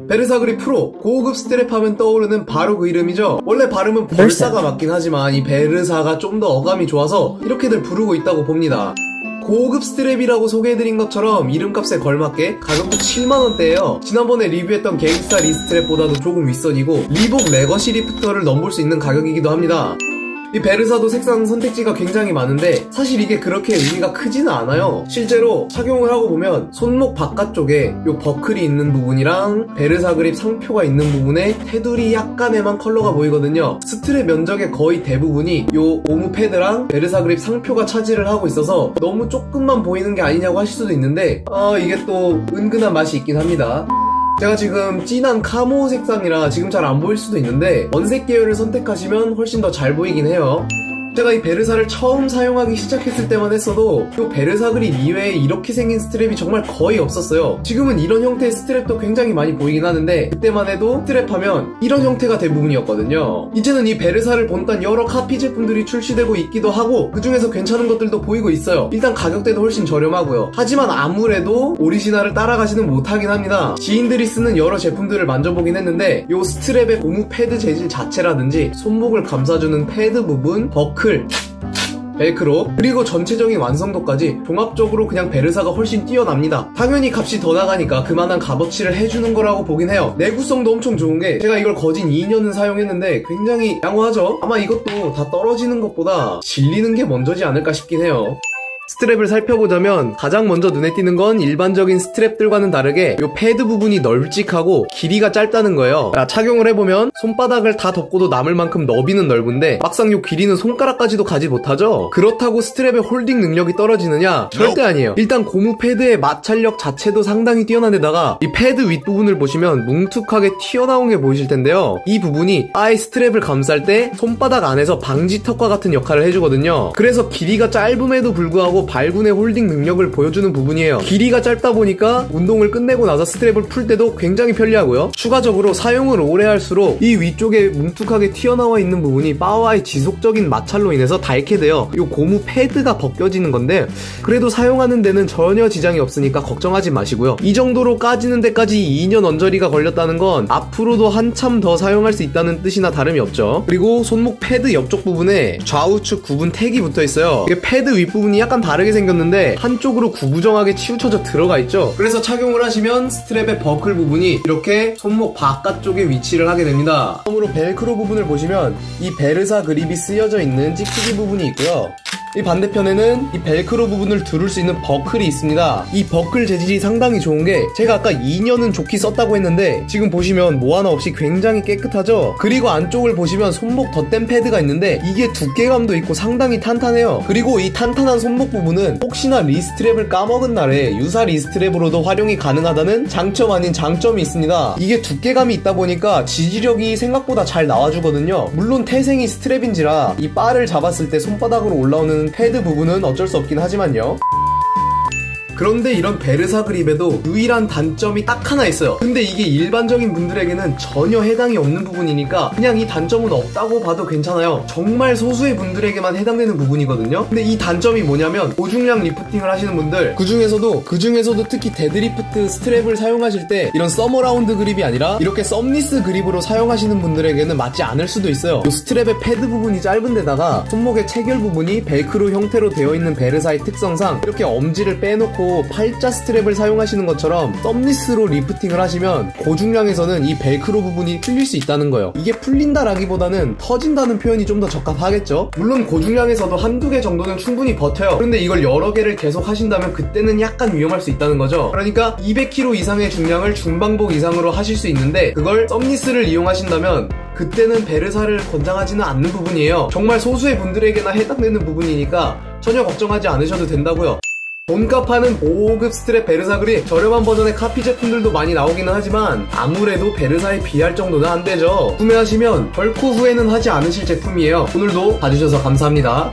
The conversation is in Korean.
베르사그립 프로, 고급 스트랩 하면 떠오르는 바로 그 이름이죠. 원래 발음은 벌사가 맞긴 하지만 이 베르사가 좀 더 어감이 좋아서 이렇게들 부르고 있다고 봅니다. 고급 스트랩이라고 소개해드린 것처럼 이름값에 걸맞게 가격도 7만원대예요. 지난번에 리뷰했던 갱스타 리스트랩보다도 조금 윗선이고 리복 레거시 리프터를 넘볼 수 있는 가격이기도 합니다. 이 베르사도 색상 선택지가 굉장히 많은데 사실 이게 그렇게 의미가 크지는 않아요. 실제로 착용을 하고 보면 손목 바깥쪽에 요 버클이 있는 부분이랑 베르사 그립 상표가 있는 부분에 테두리 약간에만 컬러가 보이거든요. 스트랩 면적의 거의 대부분이 요 고무 패드랑 베르사 그립 상표가 차지를 하고 있어서 너무 조금만 보이는 게 아니냐고 하실 수도 있는데 이게 또 은근한 맛이 있긴 합니다. 제가 지금 진한 카모 색상이라 지금 잘 안 보일 수도 있는데 원색 계열을 선택하시면 훨씬 더 잘 보이긴 해요. 제가 이 베르사를 처음 사용하기 시작했을 때만 했어도 이 베르사 그립 이외에 이렇게 생긴 스트랩이 정말 거의 없었어요. 지금은 이런 형태의 스트랩도 굉장히 많이 보이긴 하는데 그때만 해도 스트랩 하면 이런 형태가 대부분이었거든요. 이제는 이 베르사를 본딴 여러 카피 제품들이 출시되고 있기도 하고 그 중에서 괜찮은 것들도 보이고 있어요. 일단 가격대도 훨씬 저렴하고요. 하지만 아무래도 오리지널을 따라가지는 못하긴 합니다. 지인들이 쓰는 여러 제품들을 만져보긴 했는데 이 스트랩의 고무 패드 재질 자체라든지 손목을 감싸주는 패드 부분, 버클, 벨크로, 그리고 전체적인 완성도까지 종합적으로 그냥 베르사가 훨씬 뛰어납니다. 당연히 값이 더 나가니까 그만한 값어치를 해주는 거라고 보긴 해요. 내구성도 엄청 좋은 게 제가 이걸 거진 2년은 사용했는데 굉장히 양호하죠? 아마 이것도 다 떨어지는 것보다 질리는 게 먼저지 않을까 싶긴 해요. 스트랩을 살펴보자면 가장 먼저 눈에 띄는 건 일반적인 스트랩들과는 다르게 이 패드 부분이 널찍하고 길이가 짧다는 거예요. 착용을 해보면 손바닥을 다 덮고도 남을 만큼 너비는 넓은데 막상 이 길이는 손가락까지도 가지 못하죠. 그렇다고 스트랩의 홀딩 능력이 떨어지느냐? 절대 아니에요. 일단 고무 패드의 마찰력 자체도 상당히 뛰어난 데다가 이 패드 윗부분을 보시면 뭉툭하게 튀어나온 게 보이실 텐데요. 이 부분이 바의 스트랩을 감쌀 때 손바닥 안에서 방지턱과 같은 역할을 해주거든요. 그래서 길이가 짧음에도 불구하고 발군의 홀딩 능력을 보여주는 부분이에요. 길이가 짧다 보니까 운동을 끝내고 나서 스트랩을 풀 때도 굉장히 편리하고요. 추가적으로 사용을 오래 할수록 이 위쪽에 뭉툭하게 튀어나와 있는 부분이 바와의 지속적인 마찰로 인해서 닳게 돼요. 이 고무 패드가 벗겨지는 건데 그래도 사용하는 데는 전혀 지장이 없으니까 걱정하지 마시고요. 이 정도로 까지는 데까지 2년 언저리가 걸렸다는 건 앞으로도 한참 더 사용할 수 있다는 뜻이나 다름이 없죠. 그리고 손목 패드 옆쪽 부분에 좌우측 구분 택이 붙어 있어요. 이게 패드 윗부분이 약간 다르게 생겼는데 한쪽으로 구부정하게 치우쳐져 들어가 있죠. 그래서 착용을 하시면 스트랩의 버클 부분이 이렇게 손목 바깥쪽에 위치를 하게 됩니다. 처음으로 벨크로 부분을 보시면 이 베르사 그립이 쓰여져 있는 찍히기 부분이 있고요. 이 반대편에는 이 벨크로 부분을 두를 수 있는 버클이 있습니다. 이 버클 재질이 상당히 좋은 게 제가 아까 2년은 좋게 썼다고 했는데 지금 보시면 뭐 하나 없이 굉장히 깨끗하죠. 그리고 안쪽을 보시면 손목 덧댄 패드가 있는데 이게 두께감도 있고 상당히 탄탄해요. 그리고 이 탄탄한 손목 부분은 혹시나 리스트랩을 까먹은 날에 유사 리스트랩으로도 활용이 가능하다는 장점 아닌 장점이 있습니다. 이게 두께감이 있다 보니까 지지력이 생각보다 잘 나와주거든요. 물론 태생이 스트랩인지라 이 바를 잡았을 때 손바닥으로 올라오는 패드 부분은 어쩔 수 없긴 하지만요. 그런데 이런 베르사 그립에도 유일한 단점이 딱 하나 있어요. 근데 이게 일반적인 분들에게는 전혀 해당이 없는 부분이니까 그냥 이 단점은 없다고 봐도 괜찮아요. 정말 소수의 분들에게만 해당되는 부분이거든요. 근데 이 단점이 뭐냐면 고중량 리프팅을 하시는 분들 그 중에서도 특히 데드리프트 스트랩을 사용하실 때 이런 서머라운드 그립이 아니라 이렇게 썸리스 그립으로 사용하시는 분들에게는 맞지 않을 수도 있어요. 이 스트랩의 패드 부분이 짧은 데다가 손목의 체결 부분이 벨크로 형태로 되어 있는 베르사의 특성상 이렇게 엄지를 빼놓고 팔자 스트랩을 사용하시는 것처럼 썸리스로 리프팅을 하시면 고중량에서는 이 벨크로 부분이 풀릴 수 있다는 거예요. 이게 풀린다라기보다는 터진다는 표현이 좀 더 적합하겠죠. 물론 고중량에서도 한두 개 정도는 충분히 버텨요. 그런데 이걸 여러 개를 계속 하신다면 그때는 약간 위험할 수 있다는 거죠. 그러니까 200kg 이상의 중량을 중반복 이상으로 하실 수 있는데 그걸 썸리스를 이용하신다면 그때는 베르사를 권장하지는 않는 부분이에요. 정말 소수의 분들에게나 해당되는 부분이니까 전혀 걱정하지 않으셔도 된다고요. 돈값하는 고급 스트랩 베르사 그립, 저렴한 버전의 카피 제품들도 많이 나오기는 하지만 아무래도 베르사에 비할 정도는 안 되죠. 구매하시면 결코 후회는 하지 않으실 제품이에요. 오늘도 봐주셔서 감사합니다.